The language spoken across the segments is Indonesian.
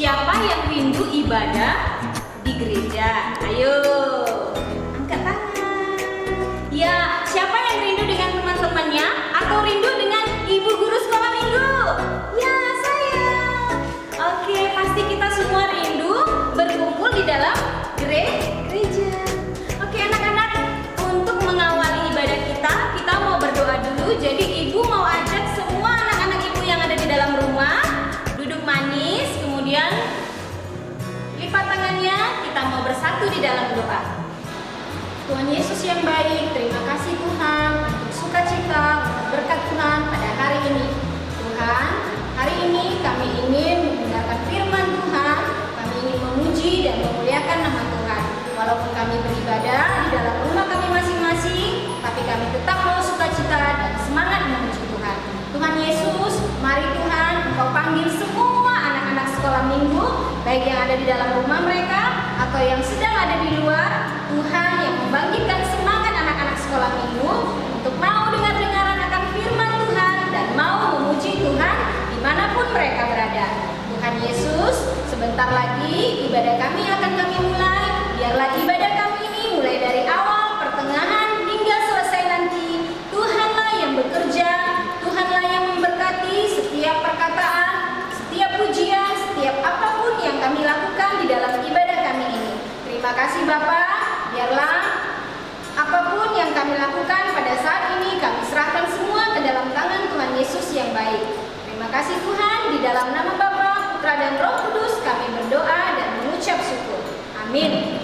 Siapa yang rindu ibadah di gereja? Ayo, angkat tangan. Ya, siapa yang rindu dengan teman-temannya atau rindu dengan ibu guru sekolah minggu? Ya, saya. Oke, pasti kita semua rindu berkumpul di dalam gereja. Oke, anak-anak, untuk mengawali ibadah kita mau berdoa dulu. Jadi ibu mau ajak semua anak-anak ibu yang ada di dalam rumah duduk manis, kemudian lipat tangannya, kita mau bersatu di dalam doa. Tuhan Yesus yang baik, terima kasih Tuhan untuk sukacita, berkat Tuhan pada hari ini. Tuhan, hari ini kami ingin mendengarkan firman Tuhan, kami ingin memuji dan memuliakan nama Tuhan. Walaupun kami beribadah di dalam rumah kami masing-masing, tapi kami tetap mau sukacita dan semangat memuji Tuhan. Tuhan Yesus, mari Tuhan, Engkau panggil semua anak-anak sekolah minggu, baik yang ada di dalam rumah mereka atau yang sedang ada di luar. Tuhan yang membangkitkan semangat anak-anak sekolah minggu untuk mau dengar-dengaran akan firman Tuhan dan mau memuji Tuhan dimanapun mereka berada. Tuhan Yesus, sebentar lagi ibadah kami akan kami mulai. Biarlah ibadah kami ini mulai dari awal, pertengahan hingga selesai nanti. Tuhanlah yang bekerja, Tuhanlah yang memberkati setiap perkataan, setiap pujian, setiap apapun yang kami lakukan di dalam ibadah kami ini. Terima kasih Bapa, biarlah apapun yang kami lakukan pada saat ini kami serahkan semua ke dalam tangan Tuhan Yesus yang baik. Terima kasih Tuhan, di dalam nama Bapa, Putra dan Roh Kudus kami berdoa dan mengucap syukur. Amin.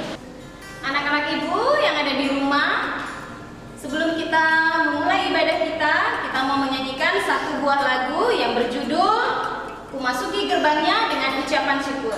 Anak-anak ibu yang ada di rumah, sebelum kita memulai ibadah kita mau menyanyikan satu buah lagu yang berjudul Kumasuki Gerbangnya dengan Ucapan Syukur.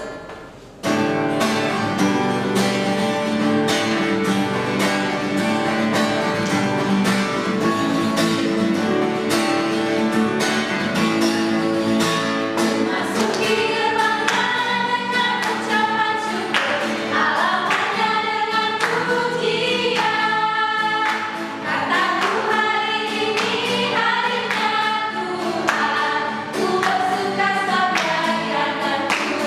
Ku bersuka sabda kiranya ku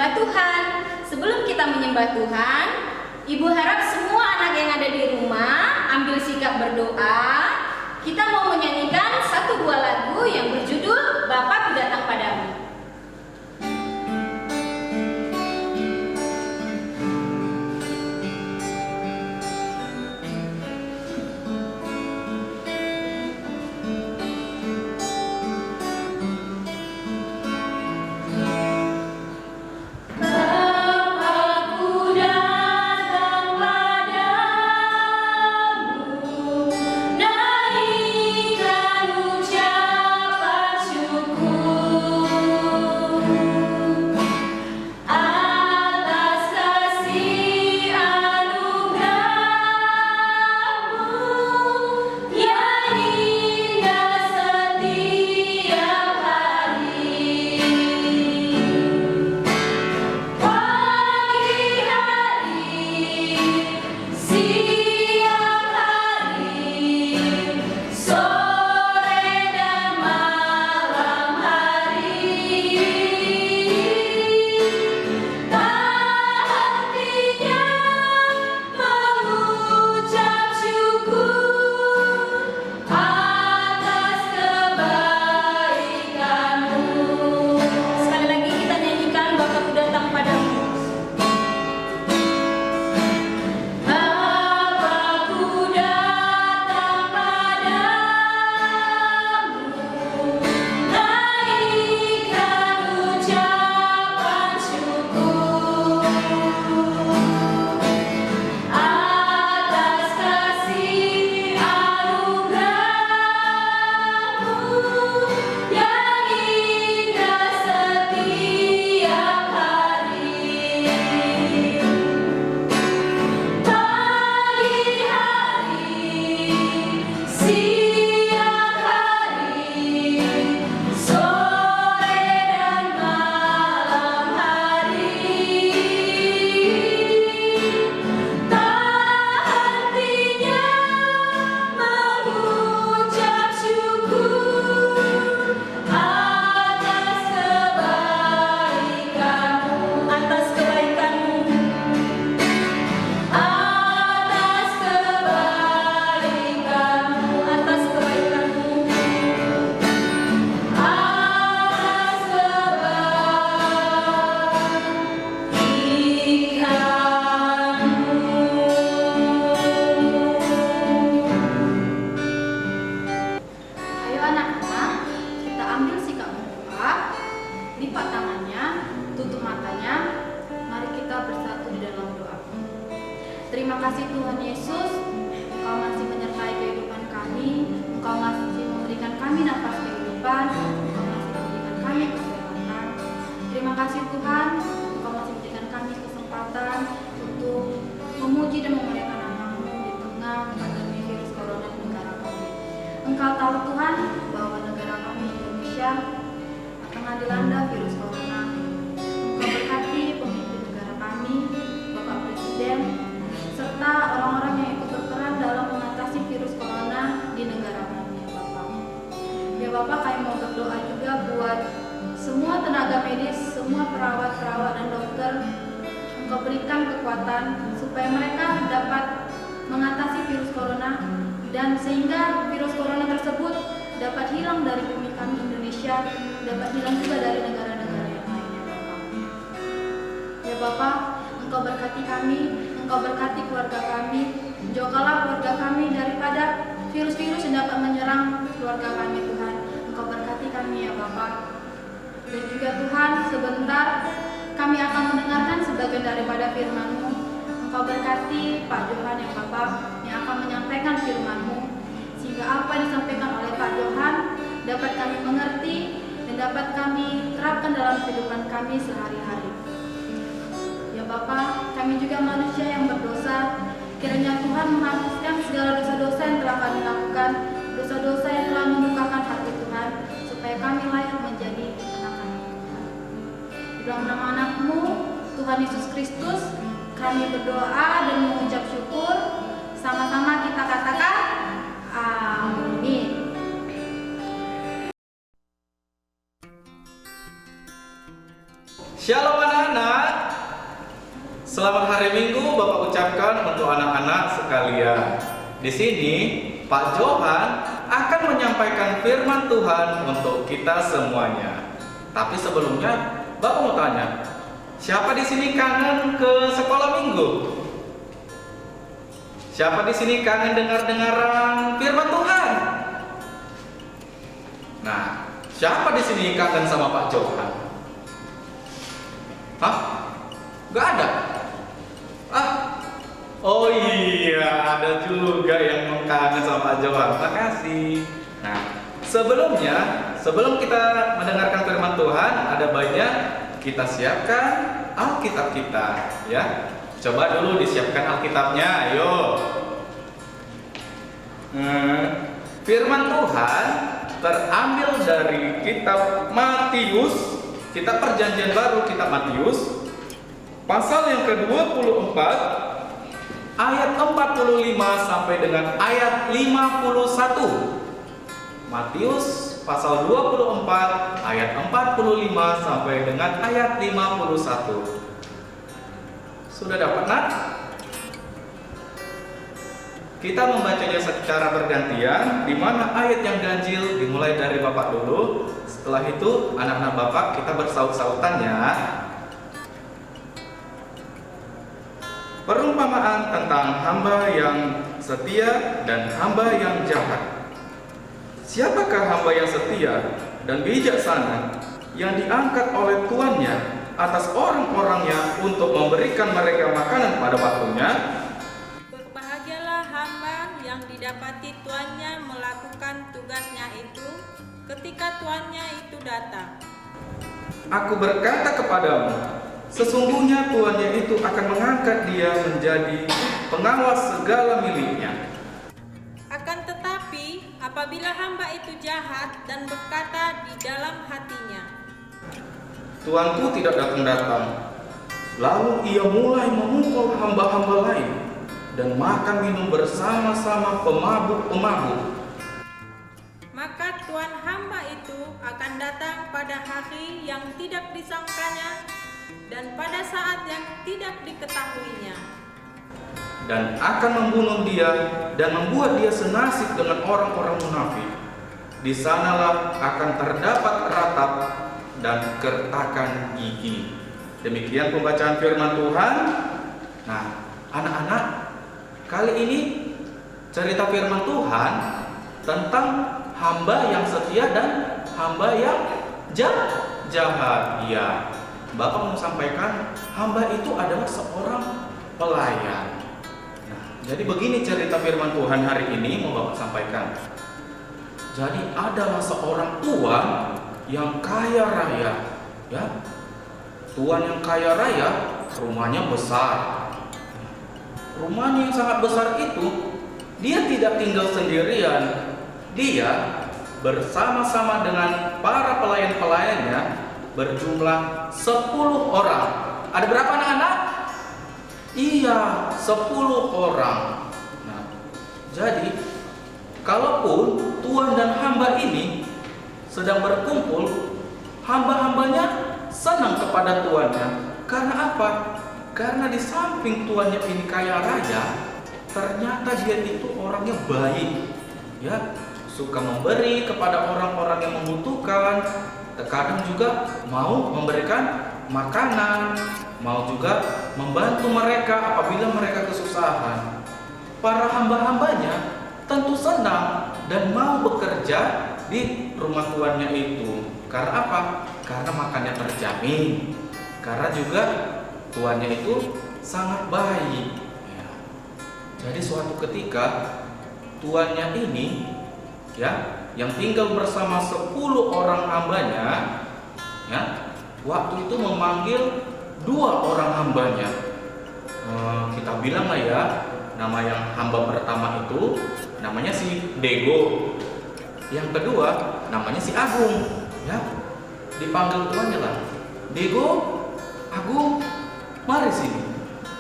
menyembah Tuhan. Sebelum kita menyembah Tuhan, Ibu harap semua anak yang ada di rumah ambil sikap berdoa. Kita mau menyanyikan satu buah lagu yang berjudul Bapa Ku Datang Padamu. Terima kasih Tuhan Yesus, Engkau masih menyertai kehidupan kami, Engkau masih memberikan kami nafas kehidupan, Engkau masih memberikan kami kesehatan. Terima kasih Tuhan, Engkau masih memberikan kami kesempatan untuk memuji dan memuliakan nama-Mu di tengah pandemi virus corona di negara kami. Engkau tahu Tuhan bahwa negara kami Indonesia tengah dilanda virus corona. Engkau berkati pemimpin negara kami, Bapak Presiden, serta orang-orang yang ikut berperan dalam mengatasi virus corona di negara kami, ya Bapak. Ya Bapak, kami mau berdoa juga buat semua tenaga medis, semua perawat-perawat dan dokter. Engkau berikan kekuatan supaya mereka dapat mengatasi virus corona dan sehingga virus corona tersebut dapat hilang dari bumi kami Indonesia, dapat hilang juga dari negara-negara yang lainnya, Bapak. Ya Bapak, Engkau berkati kami, Engkau berkati keluarga kami, jauhkanlah keluarga kami daripada virus-virus yang dapat menyerang keluarga kami, Tuhan. Engkau berkati kami, ya Bapak. Dan juga Tuhan, sebentar kami akan mendengarkan sebagian daripada firman-Mu. Engkau berkati Pak Johan, ya Bapak, yang akan menyampaikan firman-Mu, sehingga apa yang disampaikan oleh Pak Johan dapat kami mengerti dan dapat kami terapkan dalam kehidupan kami sehari-hari. Ya Bapa, kami juga manusia yang berdosa. Kiranya Tuhan menghapuskan segala dosa-dosa yang telah kami lakukan, dosa-dosa yang telah melukakan hati Tuhan, supaya kami layak menjadi anak-anak Tuhan. Di dalam nama anak-Mu, Tuhan Yesus Kristus, kami berdoa dan mengucap syukur. Sama-sama kita katakan, amin. Shalom anak-anak, Selamat hari Minggu Bapak ucapkan untuk anak-anak sekalian. Di sini Pak Johan akan menyampaikan firman Tuhan untuk kita semuanya. Tapi sebelumnya Bapak mau tanya, siapa di sini kangen ke sekolah minggu? Siapa di sini kangen dengar-dengaran firman Tuhan? Nah, siapa di sini kangen sama Pak Johan? Hah? Gak ada? Oh iya, ada juga yang kangen sama Pak Johan. Makasih. Nah, sebelum kita mendengarkan firman Tuhan, ada banyak kita siapkan Alkitab kita, ya. Coba dulu disiapkan Alkitabnya, ayo. Firman Tuhan terambil dari kitab Matius, kitab Perjanjian Baru, kitab Matius, pasal yang ke-24, ayat 45 sampai dengan ayat 51. Matius pasal 24 ayat 45 sampai dengan ayat 51. Sudah dapat, Nak? Kita membacanya secara bergantian, di mana ayat yang ganjil dimulai dari Bapak dulu. Setelah itu anak-anak Bapak kita bersaut-sautan ya. Perumpamaan tentang hamba yang setia dan hamba yang jahat. Siapakah hamba yang setia dan bijaksana yang diangkat oleh tuannya atas orang-orangnya untuk memberikan mereka makanan pada waktunya? Berbahagialah hamba yang didapati tuannya melakukan tugasnya itu ketika tuannya itu datang. Aku berkata kepadamu, sesungguhnya tuannya itu akan mengangkat dia menjadi pengawas segala miliknya. Akan tetapi, apabila hamba itu jahat dan berkata di dalam hatinya, Tuanku tidak datang-datang, lalu ia mulai memukul hamba-hamba lain dan makan minum bersama-sama pemabuk-pemabuk, maka tuan hamba itu akan datang pada hari yang tidak disangkanya dan pada saat yang tidak diketahuinya, dan akan membunuh dia dan membuat dia senasib dengan orang-orang munafik. Di sanalah akan terdapat ratap dan kertakan gigi. Demikian pembacaan firman Tuhan. Nah, anak-anak, kali ini cerita firman Tuhan tentang hamba yang setia dan hamba yang jahat. Ya, Bapak mau sampaikan hamba itu adalah seorang pelayan. Jadi begini cerita firman Tuhan hari ini mau Bapak sampaikan. Jadi adalah seorang tuan yang kaya raya, ya. Tuan yang kaya raya, rumahnya besar. Rumahnya yang sangat besar itu, dia tidak tinggal sendirian. Dia bersama-sama dengan para pelayan-pelayannya berjumlah 10 orang. Ada berapa anak-anak? Iya, 10 orang. Nah, jadi kalaupun tuan dan hamba ini sedang berkumpul, hamba-hambanya senang kepada tuannya. Karena apa? Karena di samping tuannya ini kaya raya, ternyata dia itu orangnya baik, ya, suka memberi kepada orang-orang yang membutuhkan. Terkadang juga mau memberikan makanan, mau juga membantu mereka apabila mereka kesusahan. Para hamba-hambanya tentu senang dan mau bekerja di rumah tuannya itu. Karena apa? Karena makannya terjamin. Karena juga tuannya itu sangat baik. Ya. Jadi suatu ketika tuannya ini, ya, yang tinggal bersama 10 orang hambanya, ya, waktu itu memanggil 2 orang hambanya. Kita bilang lah ya, nama yang hamba pertama itu namanya si Dego, yang kedua namanya si Agung, ya. Dipanggil tuannya lah, Dego, Agung, mari sini,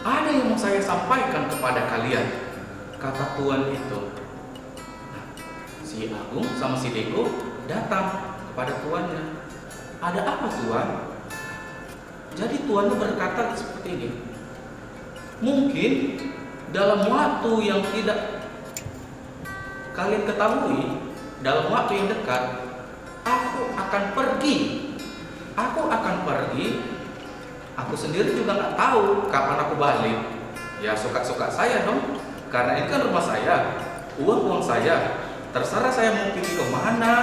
ada yang mau saya sampaikan kepada kalian, kata tuan itu. Nah, si Agung sama si Dego datang kepada tuannya. Ada apa tuan? Jadi tuannya berkata seperti ini, Mungkin dalam waktu yang tidak kalian ketahui, dalam waktu yang dekat, aku akan pergi. Aku sendiri juga nggak tahu kapan aku balik. Ya suka-suka saya dong, karena ini kan rumah saya, uang saya. Terserah saya mau pergi kemana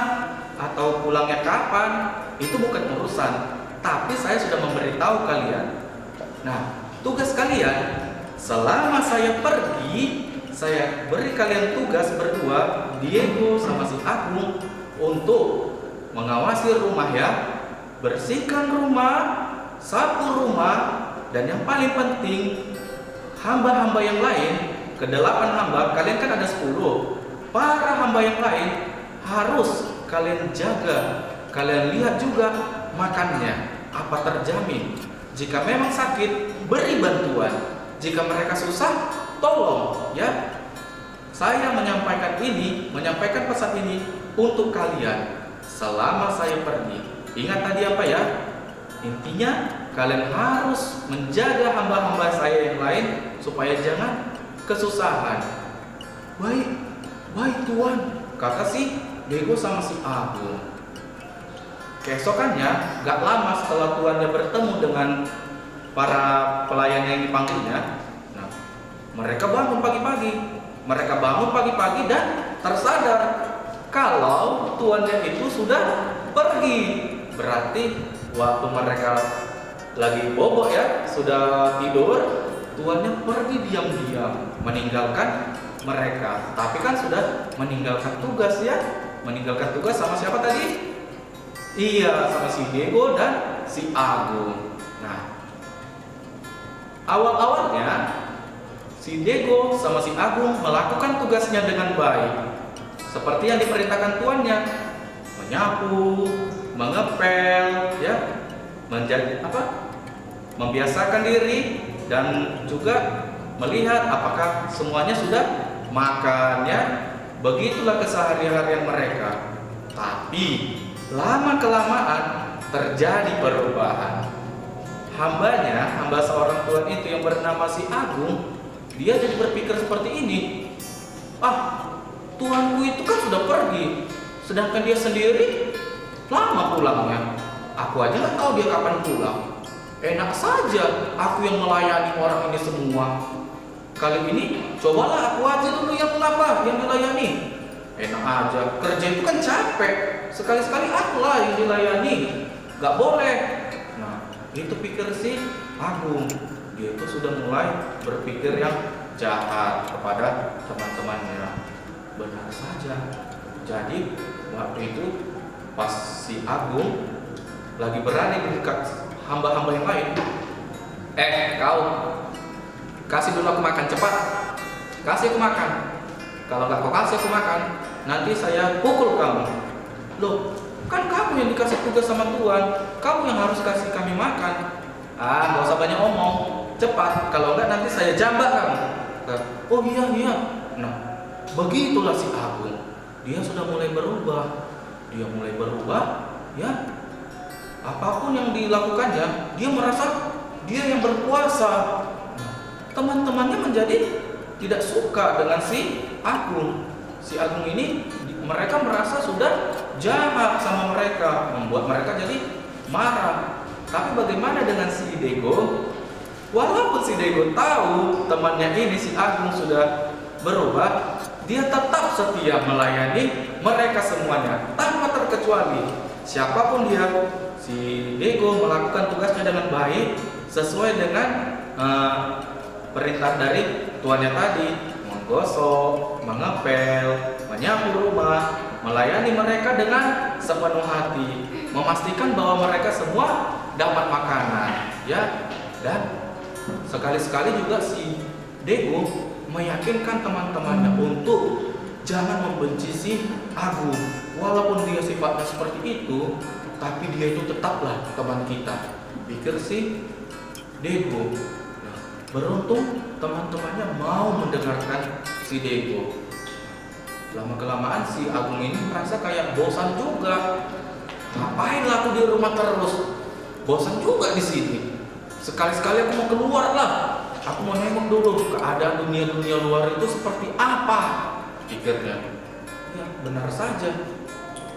atau pulangnya kapan, itu bukan urusan. Tapi saya sudah memberitahu kalian. Nah, tugas kalian selama saya pergi, saya beri kalian tugas berdua, Diego sama si Agung, untuk mengawasi rumah ya, bersihkan rumah, sapu rumah, dan yang paling penting, hamba-hamba yang lain, ke-8 hamba, kalian kan ada 10. Para hamba yang lain harus kalian jaga, kalian lihat juga makannya, apa terjamin. Jika memang sakit, beri bantuan. Jika mereka susah, tolong ya. Saya menyampaikan pesan ini untuk kalian selama saya pergi. Ingat tadi apa ya? Intinya kalian harus menjaga hamba-hamba saya yang lain supaya jangan kesusahan. Baik Tuan, kata si Diego sama si Agung. Keesokannya, gak lama setelah tuannya bertemu dengan para pelayan yang dipanggilnya, nah, mereka bangun pagi-pagi dan tersadar kalau tuannya itu sudah pergi. Berarti waktu mereka lagi bobok ya, sudah tidur, tuannya pergi diam-diam meninggalkan mereka. Tapi kan sudah meninggalkan tugas ya. Meninggalkan tugas sama siapa tadi? Iya, sama si Diego dan si Agung. Nah, awal-awalnya si Diego sama si Agung melakukan tugasnya dengan baik, seperti yang diperintahkan tuannya, menyapu, mengepel, ya, membiasakan diri dan juga melihat apakah semuanya sudah makan, ya. Begitulah keseharian mereka. Tapi lama-kelamaan terjadi perubahan. Hamba seorang tuan itu yang bernama si Agung, dia jadi berpikir seperti ini. Tuanku itu kan sudah pergi, sedangkan dia sendiri lama pulangnya. Aku aja nggak tahu dia kapan pulang. Enak saja aku yang melayani orang ini semua. Kali ini cobalah aku aja dulu yang dilayani. Enak aja, kerja itu kan capek. Sekali-sekali akulah yang dilayani. Gak boleh. Nah, itu pikir si Agung. Dia itu sudah mulai berpikir yang jahat kepada teman-temannya. Benar saja. Jadi waktu itu pas si Agung lagi berada di dekat hamba-hamba yang lain, kau kasih dulu aku makan, cepat kasih aku makan. Kalau nggak kau kasih aku makan, nanti saya pukul kamu. Loh, kan kamu yang dikasih tugas sama Tuhan, kamu yang harus kasih kami makan. Nggak usah banyak omong, cepat, kalau nggak nanti saya jambak kamu. Oh iya. Nah, begitulah si Agung. Dia sudah mulai berubah. Ya. Apapun yang dilakukannya, dia merasa dia yang berkuasa. Nah, teman-temannya menjadi tidak suka dengan si Agung. Si Agung ini, mereka merasa sudah jahat sama mereka, membuat mereka jadi marah. Tapi bagaimana dengan si Diego? Walaupun si Diego tahu temannya ini si Agung sudah berubah, dia tetap setia melayani mereka semuanya tanpa terkecuali. Siapapun dia, si Diego melakukan tugasnya dengan baik sesuai dengan perintah dari tuannya tadi, menggosok, mengepel, menyapu rumah, melayani mereka dengan sepenuh hati, memastikan bahwa mereka semua dapat makanan, ya. Dan sekali-sekali juga si Diego meyakinkan teman-temannya untuk jangan membenci si Agung. Walaupun dia sifatnya seperti itu, tapi dia itu tetaplah teman kita, pikir si Diego. Beruntung teman-temannya mau mendengarkan si Diego. Lama-kelamaan si Agung ini merasa kayak bosan juga. Ngapain lah aku di rumah terus? Bosan juga di sini. Sekali-sekali aku mau keluar lah. aku mau nengok dulu keadaan dunia luar itu seperti apa, pikirnya. Ya benar saja,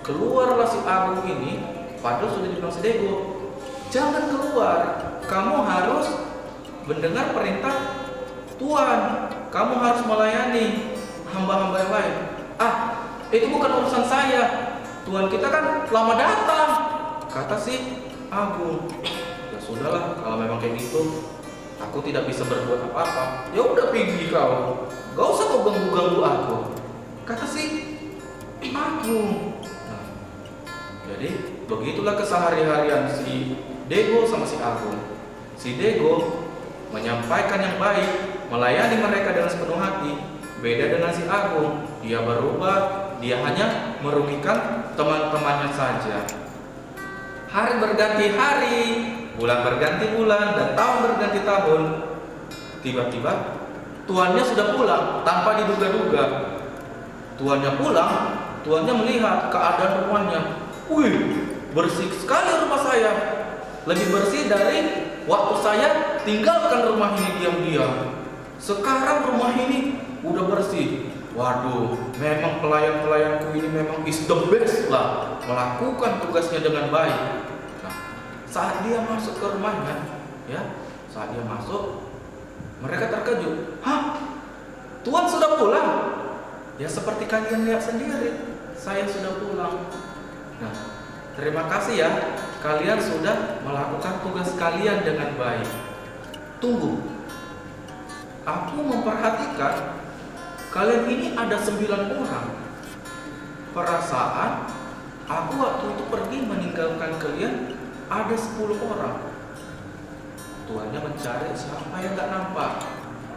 keluarlah si Agung ini, padahal sudah dibilang si Dego, jangan keluar, kamu harus mendengar perintah Tuhan, kamu harus melayani hamba-hamba yang lain. Itu bukan urusan saya, Tuhan kita kan lama datang, kata si Agung. Ya sudahlah, kalau memang kayak gitu, aku tidak bisa berbuat apa-apa. Ya udah pergi kau, gak usah kau ganggu-ganggu aku, kata si Agung. Nah, jadi begitulah kesehari-harian si Dego sama si Agung. Si Dego menyampaikan yang baik, melayani mereka dengan sepenuh hati. Beda dengan si Agung, dia berubah, dia hanya merugikan teman-temannya saja. Hari berganti hari, bulan berganti bulan, dan tahun berganti tahun. Tiba-tiba tuannya sudah pulang tanpa diduga-duga. Tuannya pulang, tuannya melihat keadaan rumahnya. Wih, bersih sekali rumah saya. Lebih bersih dari waktu saya tinggalkan rumah ini diam-diam. Sekarang rumah ini udah bersih. Waduh, memang pelayan-pelayanku ini memang is the best lah, melakukan tugasnya dengan baik. Nah, saat dia masuk ke rumahnya, saat dia masuk, mereka terkejut. Hah? Tuan sudah pulang? Ya seperti kalian lihat sendiri, saya sudah pulang. Nah, terima kasih ya, kalian sudah melakukan tugas kalian dengan baik. Tunggu, aku memperhatikan kalian ini ada 9 orang. Perasaan aku waktu itu pergi meninggalkan kalian ada 10 orang. Tuannya mencari siapa yang gak nampak.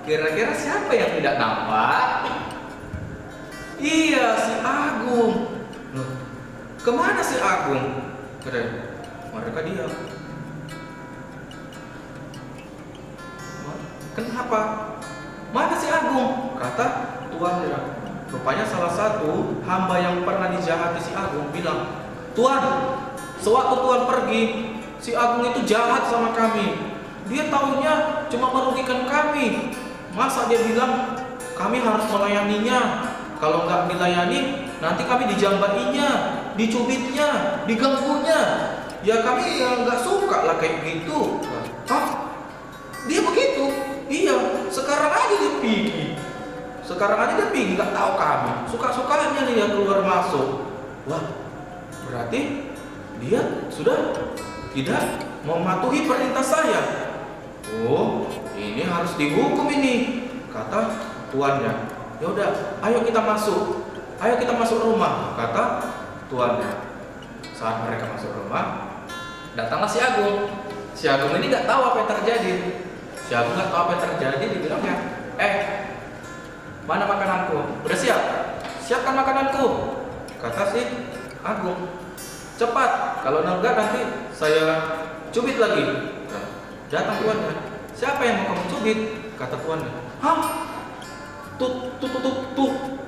Kira-kira siapa yang tidak nampak? Iya, si Agung. Loh, kemana si Agung? Keren. Mereka diam. Kenapa? Mana si Agung? Kata tuannya. Rupanya salah satu hamba yang pernah dijahati si Agung bilang, Tuan, sewaktu Tuan pergi, si Agung itu jahat sama kami. Dia taunya cuma merugikan kami. Masa dia bilang kami harus melayaninya? Kalau nggak dilayani, nanti kami dijambainya, dicubitnya, diganggunya. Ya kami nggak suka lah kayak gitu. Hah? Dia begitu? Iya, sekarang aja dia pergi. Nggak tahu kami. Suka-sukanya dia keluar masuk. Wah, berarti dia sudah tidak mematuhi perintah saya. Oh, ini harus dihukum ini, kata tuannya. Ya udah, ayo kita masuk rumah, kata tuannya. Saat mereka masuk rumah, datanglah si Agung. Si Agung ini nggak tahu apa yang terjadi. Dibilangnya, mana makananku? Udah siap? Siapkan makananku, kata si Agung. Cepat, kalau enggak nanti saya cubit lagi. Datang tuannya. Siapa yang mau kamu cubit? Kata tuannya. Hah?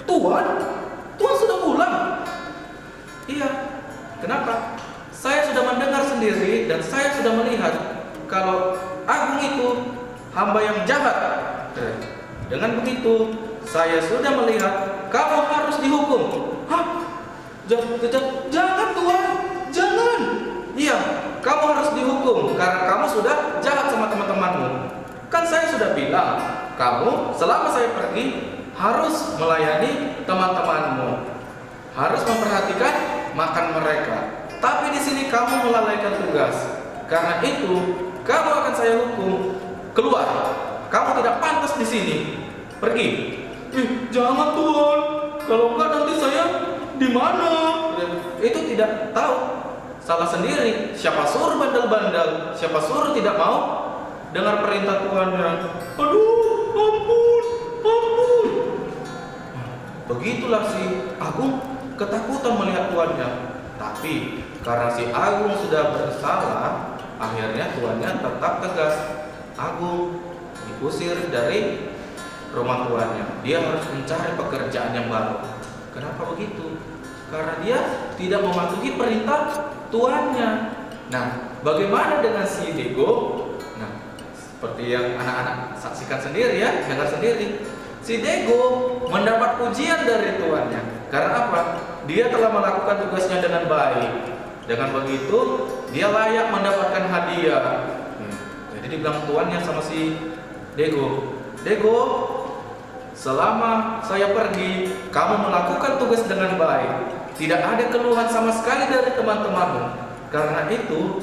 Tuan? Tuan sudah pulang? Iya. Kenapa? Saya sudah mendengar sendiri dan saya sudah melihat kalau Agung itu hamba yang jahat. Dengan begitu, saya sudah melihat kamu harus dihukum. Hah? Jangan Tuan, jangan. Iya, kamu harus dihukum karena kamu sudah jahat sama teman-temanmu. Kan saya sudah bilang, kamu selama saya pergi harus melayani teman-temanmu, harus memperhatikan makan mereka. Tapi di sini kamu melalaikan tugas. Karena itu, kamu akan saya hukum. Keluar. Kamu tidak pantas di sini. Pergi. Jangan Tuan. Kalau enggak nanti saya di mana? Itu tidak tahu. Salah sendiri. Siapa suruh bandel-bandel? Siapa suruh tidak mau dengar perintah Tuannya? Aduh, ampun. Begitulah si Agung ketakutan melihat tuannya. Tapi karena si Agung sudah bersalah, akhirnya tuannya tetap tegas. Agung diusir dari rumah tuannya. Dia harus mencari pekerjaan yang baru. Kenapa begitu? Karena dia tidak mematuhi perintah tuannya. Nah, bagaimana dengan si Dego? Nah, Seperti yang anak-anak saksikan sendiri ya, dengar sendiri. Si Diego mendapat pujian dari tuannya. Karena apa? Dia telah melakukan tugasnya dengan baik. Dengan begitu, dia layak mendapatkan hadiah. Jadi dibilang tuannya sama si Diego, Diego, selama saya pergi, kamu melakukan tugas dengan baik. Tidak ada keluhan sama sekali dari teman-temanmu. Karena itu,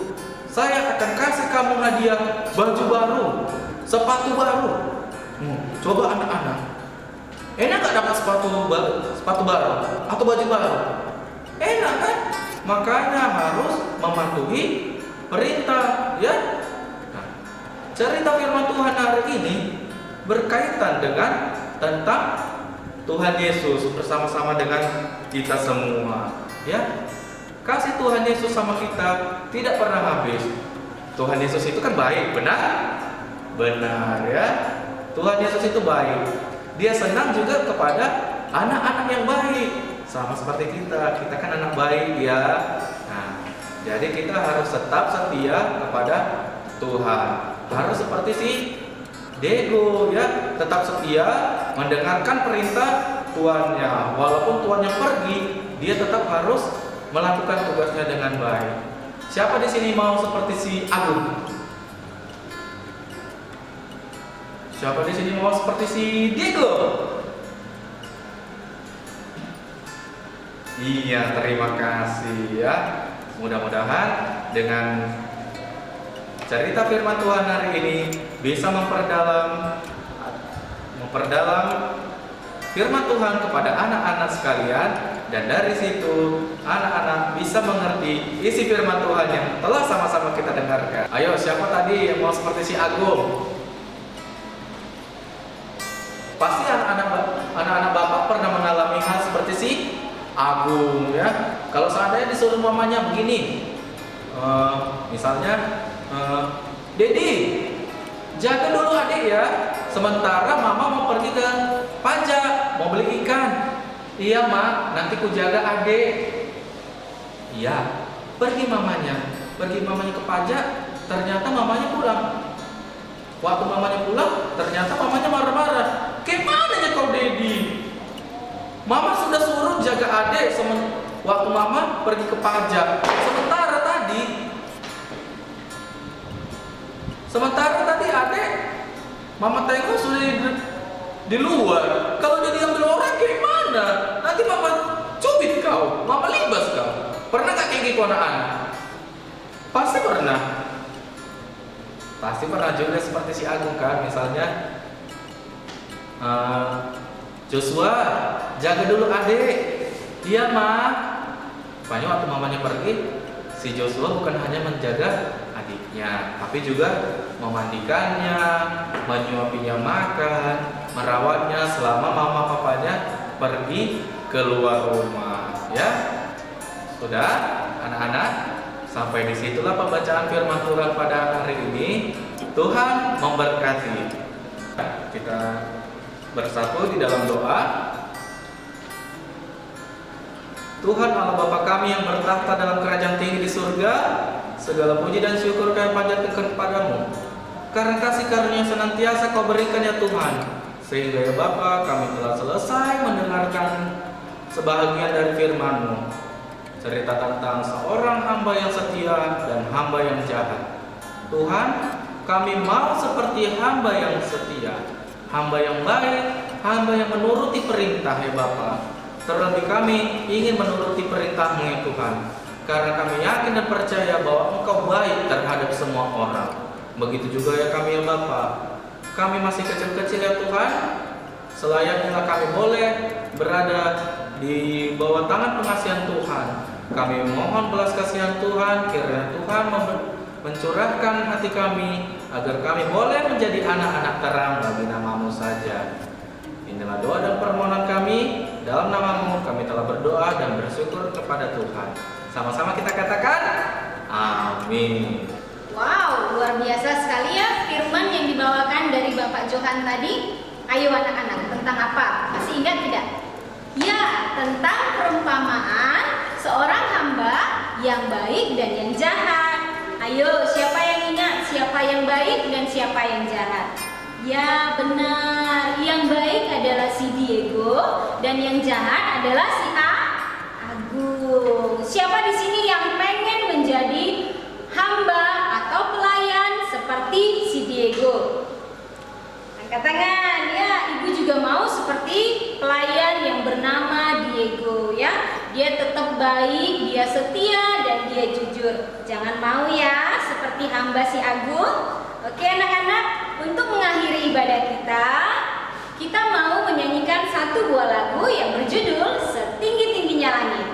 saya akan kasih kamu hadiah baju baru, sepatu baru. Coba anak-anak, enak gak dapat sepatu baru atau baju baru? Enak kan? Makanya harus mematuhi perintah, ya. Nah, cerita firman Tuhan hari ini berkaitan dengan tentang Tuhan Yesus bersama-sama dengan kita semua, ya. Kasih Tuhan Yesus sama kita tidak pernah habis. Tuhan Yesus itu kan baik, benar? Benar, ya. Tuhan Yesus itu baik. Dia senang juga kepada anak-anak yang baik. Sama seperti kita kan anak baik, ya. Nah, jadi kita harus tetap setia kepada Tuhan. Harus seperti si Diego, ya, tetap setia mendengarkan perintah tuannya. Walaupun tuannya pergi, dia tetap harus melakukan tugasnya dengan baik. Siapa di sini mau seperti si Agung? Siapa di sini mau seperti si Diego? Iya, terima kasih, ya. Mudah-mudahan dengan cerita firman Tuhan hari ini bisa memperdalam firman Tuhan kepada anak-anak sekalian, dan dari situ anak-anak bisa mengerti isi firman Tuhan yang telah sama-sama kita dengarkan. Ayo, siapa tadi yang mau seperti si Agung? Pasti anak-anak Bapak pernah mengalami hal seperti si Agung, ya. Kalau seandainya disuruh mamanya begini, misalnya, Dedi, jaga dulu adik ya, sementara mama mau pergi ke pajak, mau beli ikan. Iya mak, nanti ku jaga adik. Iya, pergi mamanya ke pajak, ternyata mamanya pulang. Waktu mamanya pulang, ternyata mamanya marah-marah. Gimana ya kau Dedi? Mama sudah suruh jaga adik waktu mama pergi ke pajak. Sementara tadi adik mama tengok sudah di luar. Kalau dia diambil orang gimana? Nanti mama cubit kau, mama libas kau. Pernah gak kayak gitu anak-anak? Pasti pernah. Pasti pernah juga seperti si Agung kan, misalnya Joshua, jaga dulu adik. Iya ma. Rupanya waktu mamanya pergi, si Joshua bukan hanya menjaga adiknya, tapi juga memandikannya, menyuapinya makan, merawatnya selama mama papanya pergi keluar rumah. Ya, sudah anak-anak, sampai disitulah pembacaan firman Tuhan pada hari ini. Tuhan memberkati. Kita bersatu di dalam doa. Tuhan Allah Bapa kami yang bertahta dalam kerajaan tinggi di surga, segala puji dan syukur kami panjatkan kepadamu, karena kasih karunia senantiasa kau berikan ya Tuhan, sehingga ya Bapa kami telah selesai mendengarkan sebahagian dari firman-Mu, cerita tentang seorang hamba yang setia dan hamba yang jahat. Tuhan, kami mau seperti hamba yang setia, hamba yang baik, hamba yang menuruti perintah ya Bapa. Terlebih kami ingin menuruti perintah-Mu ya Tuhan, karena kami yakin dan percaya bahwa Engkau baik terhadap semua orang. Begitu juga ya kami ya Bapa. Kami masih kecil-kecil ya Tuhan, selayaknya kami boleh berada di bawah tangan pengasihan Tuhan. Kami mohon belas kasihan Tuhan, kiranya Tuhan mencurahkan hati kami, agar kami boleh menjadi anak-anak terang bagi nama-Mu saja. Inilah doa dan permohonan kami, dalam nama-Mu kami telah berdoa dan bersyukur kepada Tuhan. Sama-sama kita katakan, amin. Wow, luar biasa sekali ya firman yang dibawakan dari Bapak Johan tadi. Ayo anak-anak, tentang apa? Masih ingat tidak? Ya, tentang perumpamaan seorang hamba yang baik dan yang jahat. Ayo, siapa yang ingat? Siapa yang baik dan siapa yang jahat. Ya benar, yang baik adalah si Diego dan yang jahat adalah si Agung. Siapa di sini yang pengen menjadi hamba atau pelayan seperti si Diego? Angkat tangan ya, ibu juga mau seperti pelayan yang bernama Diego ya. Dia tetap baik, dia setia dan dia jujur. Jangan mau ya seperti hamba si Agung. Oke anak-anak, untuk mengakhiri ibadah kita mau menyanyikan satu buah lagu yang berjudul Setinggi-tingginya Langit.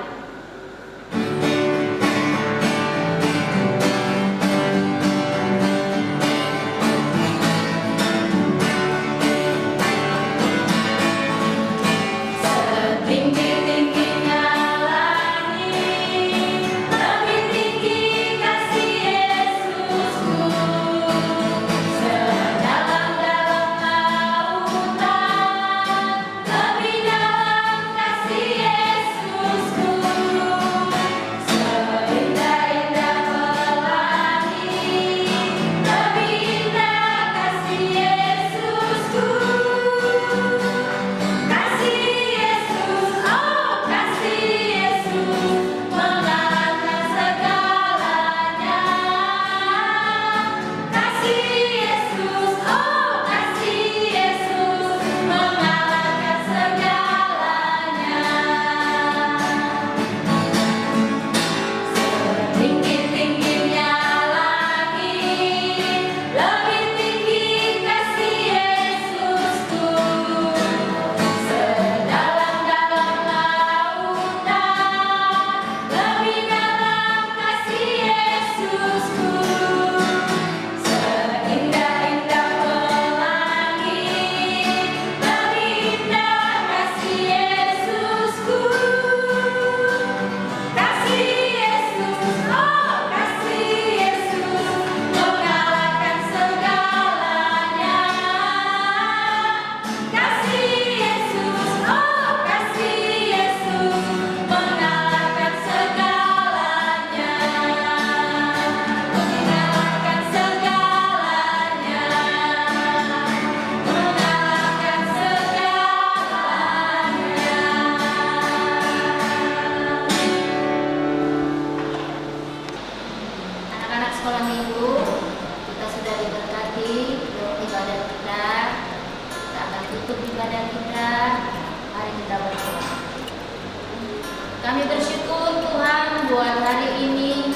Kami bersyukur Tuhan buat hari ini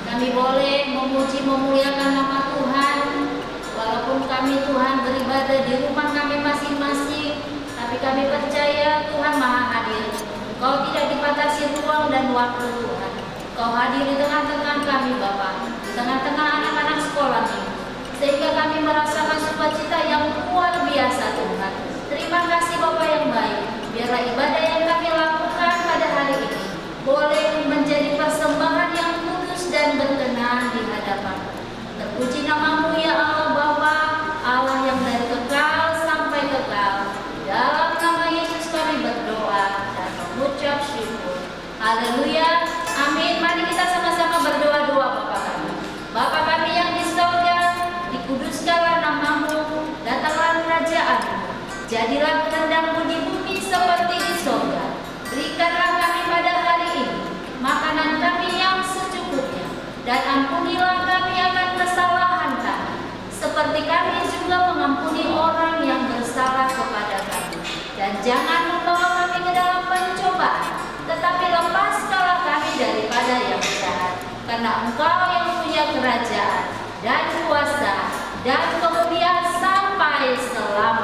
kami boleh memuji memuliakan nama Tuhan. Walaupun kami Tuhan beribadah di rumah kami masing-masing, tapi kami percaya Tuhan Maha hadir. Kau tidak dibatasi ruang dan waktu Tuhan. Kau hadir di tengah-tengah kami Bapa, di tengah-tengah anak-anak sekolah ini, sehingga kami merasakan sukacita yang luar biasa Tuhan. Terima kasih Bapa yang baik. Biarlah ibadah yang kami lakukan pada hari ini boleh menjadi persembahan yang kudus dan berkenan di hadapan. Terpuji nama-Mu ya Allah Bapa, Allah yang dari kekal sampai kekal. Dalam nama Yesus kami berdoa dan mengucap syukur. Haleluya, amin. Mari kita sama-sama berdoa-doa Bapa kami. Bapa kami yang di surga, dikuduskanlah nama-Mu, datanglah kerajaan-Mu. Jadilah kehendak-Mu di bumi seperti di surga. Berikanlah kami pada hari ini makanan kami yang secukupnya, dan ampunilah kami akan kesalahan kami, seperti kami juga mengampuni orang yang bersalah kepada kami. Dan jangan membawa kami ke dalam pencobaan, tetapi lepaskanlah kami daripada yang jahat. Karena Engkau yang punya kerajaan dan kuasa dan kemuliaan sampai selamanya.